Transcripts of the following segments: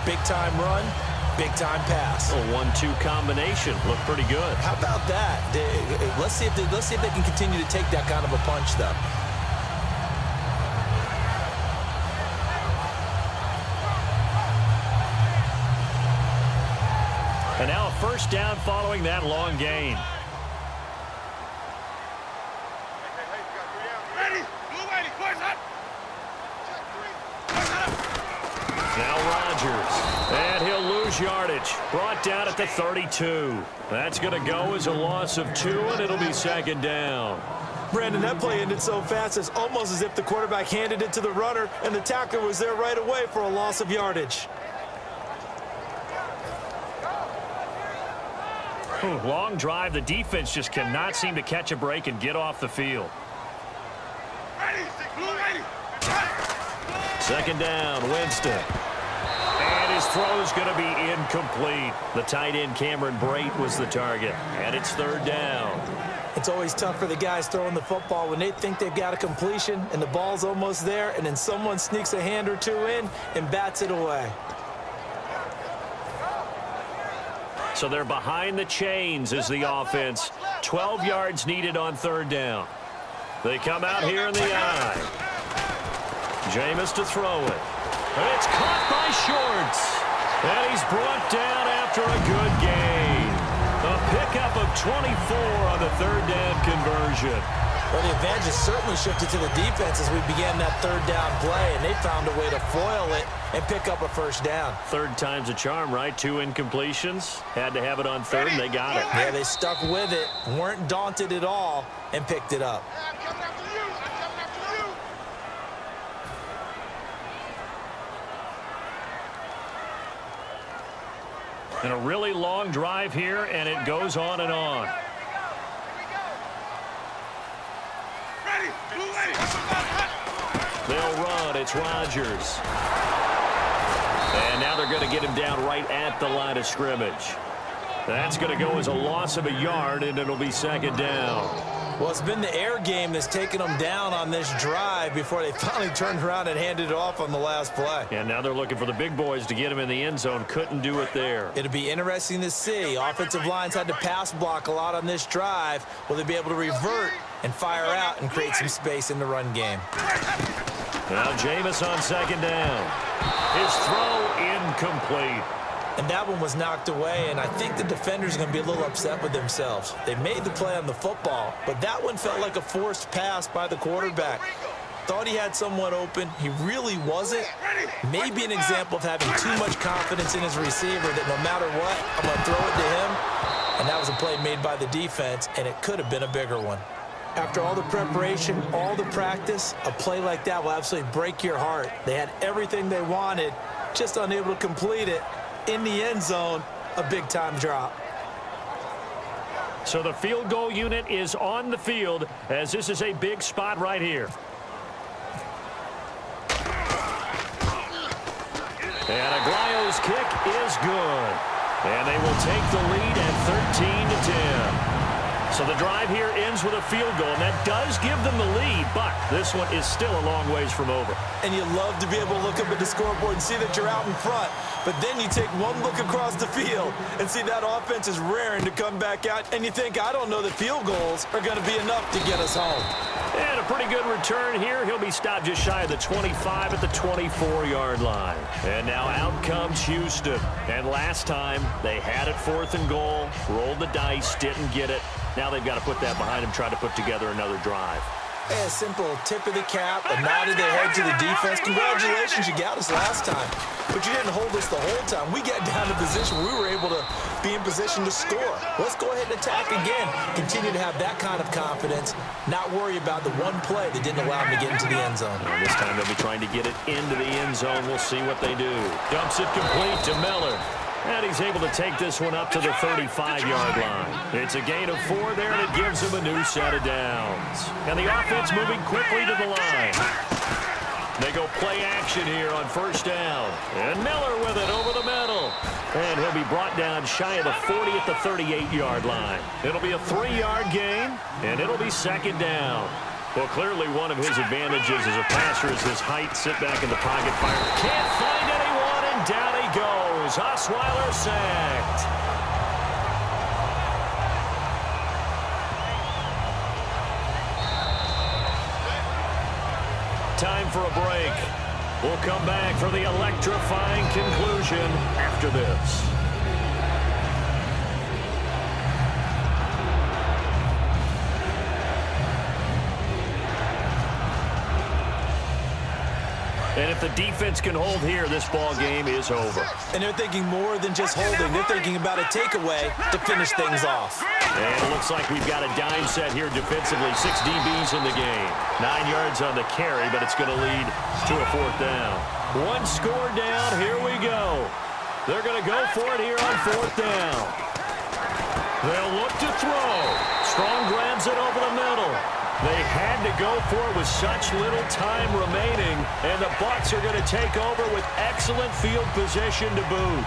Big-time run, big-time pass. A 1-2 combination. Looked pretty good. How about that? Let's see if they can continue to take that kind of a punch, though. And now a first down following that long gain. Now Rodgers, and he'll lose yardage. Brought down at the 32. That's going to go as a loss of 2, and it'll be second down. Brandon, that play ended so fast, it's almost as if the quarterback handed it to the runner, and the tackler was there right away for a loss of yardage. Long drive. The defense just cannot seem to catch a break and get off the field. Second down, Winston. And his throw is going to be incomplete. The tight end, Cameron Brate, was the target. And it's third down. It's always tough for the guys throwing the football when they think they've got a completion and the ball's almost there, and then someone sneaks a hand or two in and bats it away. So they're behind the chains as the offense. 12 yards needed on third down. They come out here in the eye. Jameis to throw it. And it's caught by Shorts. And he's brought down after a good gain. A pickup of 24 on the third down conversion. Well, the advantage has certainly shifted to the defense as we began that third down play, and they found a way to foil it and pick up a first down. Third time's a charm, right? 2 incompletions. Had to have it on third, and they got it. Yeah, they stuck with it, weren't daunted at all, and picked it up. And a really long drive here, and it goes on and on. They'll run. It's Rodgers. And now they're going to get him down right at the line of scrimmage. That's going to go as a loss of a yard, and it'll be second down. Well, it's been the air game that's taken them down on this drive before they finally turned around and handed it off on the last play. And now they're looking for the big boys to get him in the end zone. Couldn't do it there. It'll be interesting to see. Offensive lines had to pass block a lot on this drive. Will they be able to revert and fire out and create some space in the run game? Now Jameis on second down. His throw incomplete. And that one was knocked away, and I think the defenders are going to be a little upset with themselves. They made the play on the football, but that one felt like a forced pass by the quarterback. Thought he had someone open. He really wasn't. Maybe an example of having too much confidence in his receiver that no matter what, I'm going to throw it to him. And that was a play made by the defense, and it could have been a bigger one. After all the preparation, all the practice, a play like that will absolutely break your heart. They had everything they wanted, just unable to complete it. In the end zone, a big-time drop. So the field goal unit is on the field as this is a big spot right here. And Aguayo's kick is good. And they will take the lead at 13-10. So the drive here ends with a field goal, and that does give them the lead, but this one is still a long ways from over. And you love to be able to look up at the scoreboard and see that you're out in front, but then you take one look across the field and see that offense is raring to come back out, and you think, I don't know that field goals are going to be enough to get us home. And a pretty good return here. He'll be stopped just shy of the 25 at the 24-yard line. And now out comes Houston. And last time, they had it 4th and goal, rolled the dice, didn't get it. Now they've got to put that behind them, try to put together another drive. A simple tip of the cap, a nod of the head to the defense. Congratulations, you got us last time. But you didn't hold us the whole time. We got down to position where we were able to be in position to score. Let's go ahead and attack again. Continue to have that kind of confidence. Not worry about the one play that didn't allow them to get into the end zone. Well, this time they'll be trying to get it into the end zone. We'll see what they do. Dumps it complete to Miller. And he's able to take this one up to the 35-yard line. It's a gain of 4 there, and it gives him a new set of downs. And the offense moving quickly to the line. They go play action here on first down. And Miller with it over the middle. And he'll be brought down shy of the 40 at the 38-yard line. It'll be a 3-yard gain, and it'll be second down. Well, clearly one of his advantages as a passer is his height. Sit back in the pocket, fire. Can't find anyone, and down he goes. Osweiler sacked. Time for a break. We'll come back for the electrifying conclusion after this. And if the defense can hold here, this ball game is over. And they're thinking more than just holding. They're thinking about a takeaway to finish things off. And it looks like we've got a dime set here defensively. 6 DBs in the game. 9 yards on the carry, but it's going to lead to a 4th down. 1 score down. Here we go. They're going to go for it here on 4th down. They'll look to throw. Strong grabs it over the middle. They had to go for it with such little time remaining, and the Bucs are going to take over with excellent field position to boot.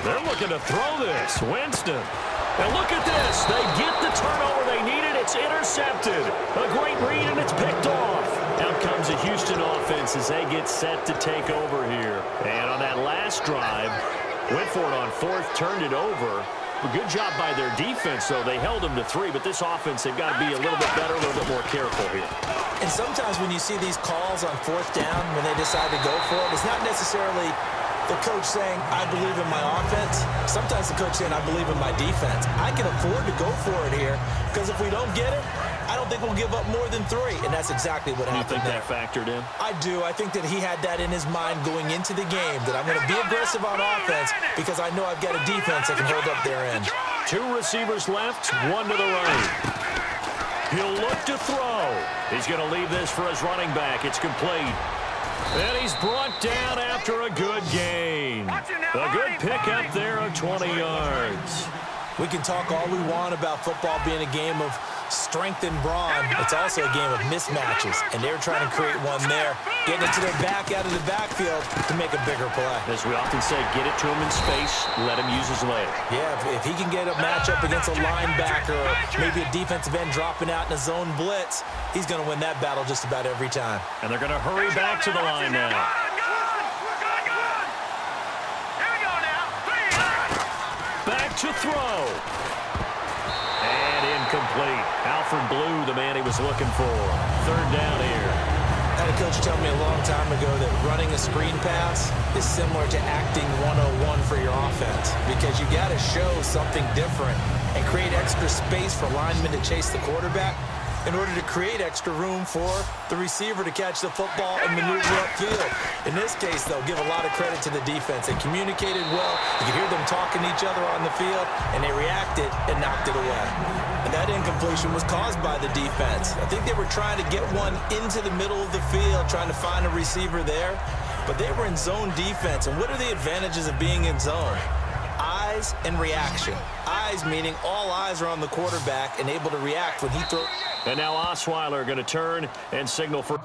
They're looking to throw this. Winston. And look at this. They get the turnover they needed. It's intercepted. A great read, and it's picked off. Out comes the Houston offense as they get set to take over here. And on that last drive, went for it on 4th, turned it over. A good job by their defense, though. They held them to 3, but this offense, they've got to be a little bit better, a little bit more careful here. And sometimes when you see these calls on 4th down, when they decide to go for it, it's not necessarily the coach saying, I believe in my offense. Sometimes the coach saying, I believe in my defense. I can afford to go for it here because if we don't get it, I don't think we'll give up more than 3. And that's exactly what happened there. You think that factored in? I do. I think that he had that in his mind going into the game, that I'm going to be aggressive on offense because I know I've got a defense that can hold up their end. 2 receivers left, 1 to the right. He'll look to throw. He's going to leave this for his running back. It's complete. And he's brought down after a good gain. A good pickup there of 20 yards. We can talk all we want about football being a game of strength and brawn. It's also a game of mismatches, and they're trying to create one there, getting it to their back out of the backfield to make a bigger play. As we often say, get it to him in space, let him use his leg. Yeah, if he can get a matchup against a linebacker or maybe a defensive end dropping out in a zone blitz, he's going to win that battle just about every time. And they're going to hurry back to the line now. Back to throw. And incomplete. Alfred Blue, the man he was looking for. 3rd down here. I had a coach tell me a long time ago that running a screen pass is similar to acting 101 for your offense because you got to show something different and create extra space for linemen to chase the quarterback in order to create extra room for the receiver to catch the football and maneuver upfield. In this case, they'll give a lot of credit to the defense. They communicated well. You could hear them talking to each other on the field, and they reacted and knocked it away. And that incompletion was caused by the defense. I think they were trying to get one into the middle of the field, trying to find a receiver there, but they were in zone defense. And what are the advantages of being in zone? Eyes and reaction. Eyes meaning all eyes are on the quarterback and able to react when he throws. And now Osweiler going to turn and signal for...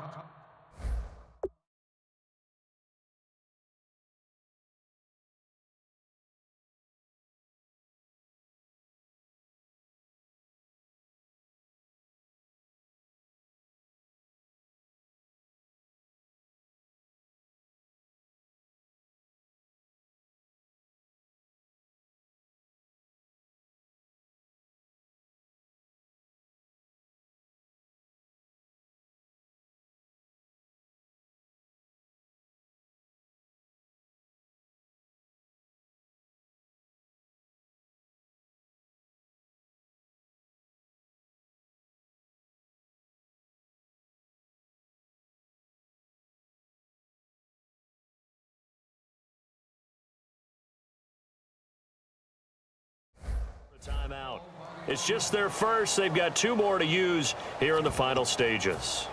Timeout. It's just their first. They've got 2 more to use here in the final stages.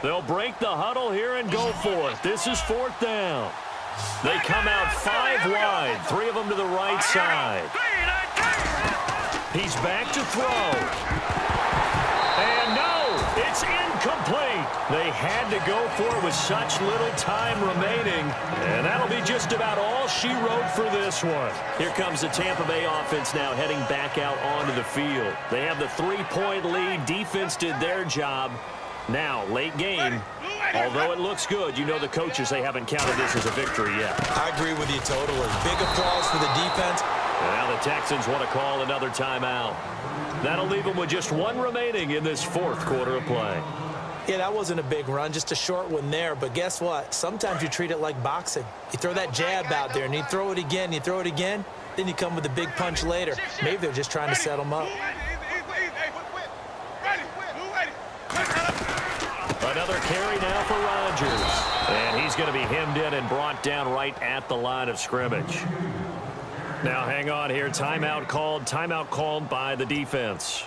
They'll break the huddle here and go for it. This is 4th down. They come out 5 wide, 3 of them to the right side. He's back to throw. They had to go for it with such little time remaining, and that'll be just about all she wrote for this one. Here comes the Tampa Bay offense now heading back out onto the field. They have the 3-point lead. Defense did their job. Now, late game, although it looks good, you know the coaches, they haven't counted this as a victory yet. I agree with you totally. Big applause for the defense. And now the Texans want to call another timeout. That'll leave them with just one remaining in this fourth quarter of play. Yeah, that wasn't a big run, just a short one there. But guess what? Sometimes you treat it like boxing. You throw that jab out there, and you throw it again, then you come with a big punch later. Maybe they're just trying to set them up. Another carry now for Rodgers. And he's going to be hemmed in and brought down right at the line of scrimmage. Now hang on here. Timeout called by the defense.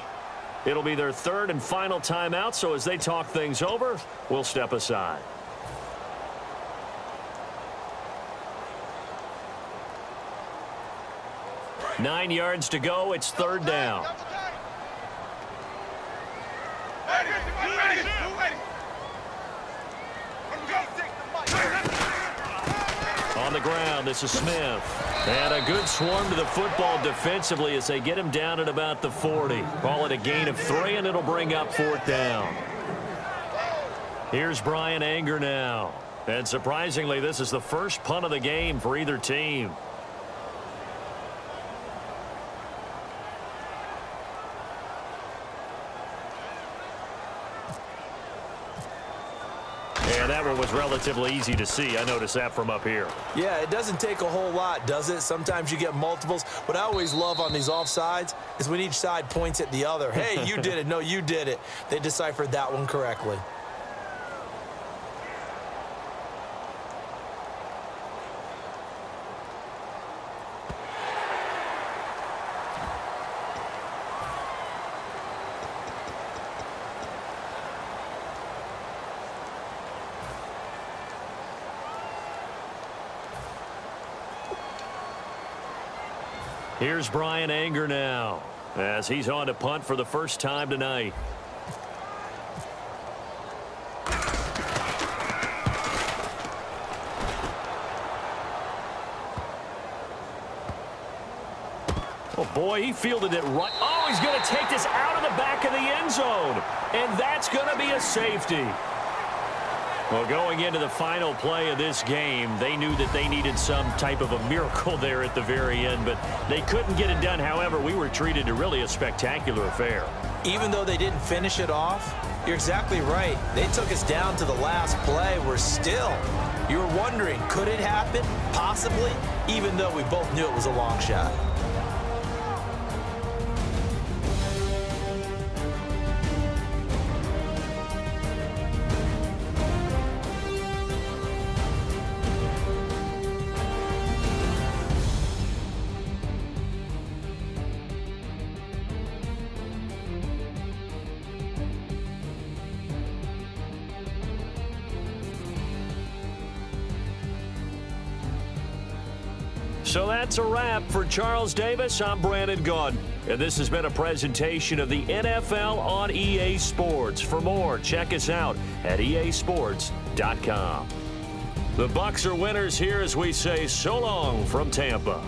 It'll be their third and final timeout, so as they talk things over, we'll step aside. Nine yards to go. It's third down. On the ground, this is Smith. And a good swarm to the football defensively as they get him down at about the 40. Call it a gain of 3, and it'll bring up fourth down. Here's Brian Anger now. And surprisingly, this is the first punt of the game for either team. And that one was relatively easy to see. I noticed that from up here. Yeah, it doesn't take a whole lot, does it? Sometimes you get multiples. What I always love on these offsides is when each side points at the other. Hey, you did it. No, you did it. They deciphered that one correctly. Here's Brian Anger now as he's on to punt for the first time tonight. Oh, boy, he fielded it right. Oh, he's going to take this out of the back of the end zone. And that's going to be a safety. Well, going into the final play of this game, they knew that they needed some type of a miracle there at the very end, but they couldn't get it done. However, we were treated to really a spectacular affair. Even though they didn't finish it off, you're exactly right. They took us down to the last play. We're still, you were wondering, could it happen? Possibly, even though we both knew it was a long shot. So that's a wrap for Charles Davis. I'm Brandon Gaudin, and this has been a presentation of the NFL on EA Sports. For more, check us out at easports.com. The Bucs are winners here as we say so long from Tampa.